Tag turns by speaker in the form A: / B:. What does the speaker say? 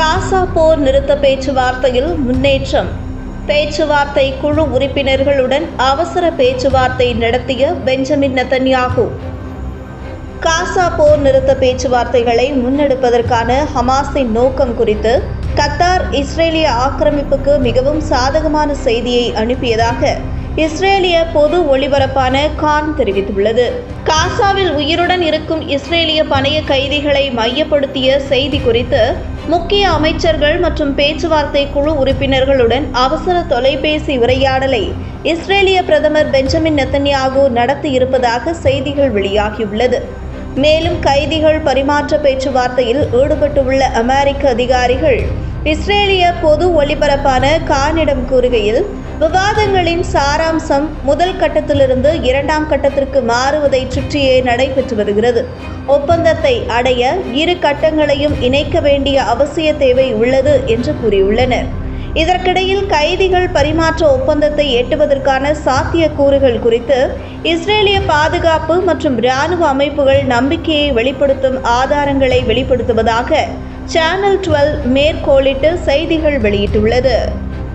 A: காசா போர் நிறுத்த பேச்சுவார்த்தையில் முன்னேற்றம். பேச்சுவார்த்தை குழு உறுப்பினர்களுடன் அவசர பேச்சுவார்த்தை நடத்திய பெஞ்சமின் நெதன்யாகு. காசா போர் நிறுத்த பேச்சுவார்த்தைகளை முன்னெடுப்பதற்கான ஹமாஸின் நோக்கம் குறித்து கத்தார் இஸ்ரேலிய ஆக்கிரமிப்புக்கு மிகவும் சாதகமான செய்தியை அனுப்பியதாக இஸ்ரேலிய பொது ஒளிபரப்பான கான் தெரிவித்துள்ளது. காசாவில் உயிருடன் இருக்கும் இஸ்ரேலிய பணைய கைதிகளை மையப்படுத்திய செய்தி குறித்து முக்கிய அமைச்சர்கள் மற்றும் பேச்சுவார்த்தை குழு உறுப்பினர்களுடன் அவசர தொலைபேசி உரையாடலை இஸ்ரேலிய பிரதமர் பெஞ்சமின் நெதன்யாகு நடத்தியிருப்பதாக செய்திகள் வெளியாகியுள்ளது. மேலும் கைதிகள் பரிமாற்ற பேச்சுவார்த்தையில் ஈடுபட்டுள்ள அமெரிக்க அதிகாரிகள் இஸ்ரேலிய பொது ஒளிபரப்பான கானிடம் கூறுகையில், விவாதங்களின் சாராம்சம் முதல் கட்டத்திலிருந்து இரண்டாம் கட்டத்திற்கு மாறுவதை சுற்றியே நடைபெற்று வருகிறது. ஒப்பந்தத்தை அடைய இரு கட்டங்களையும் இணைக்க வேண்டிய அவசிய தேவை உள்ளது என்று கூறியுள்ளனர். இதற்கிடையில் கைதிகள் பரிமாற்ற ஒப்பந்தத்தை எட்டுவதற்கான சாத்தியக்கூறுகள் குறித்து இஸ்ரேலிய பாதுகாப்பு மற்றும் இராணுவ அமைப்புகள் நம்பிக்கையை வெளிப்படுத்தும் ஆதாரங்களை வெளிப்படுத்துவதாக சேனல் 12 மேற்கோளிட்டு செய்திகள் வெளியிட்டுள்ளது.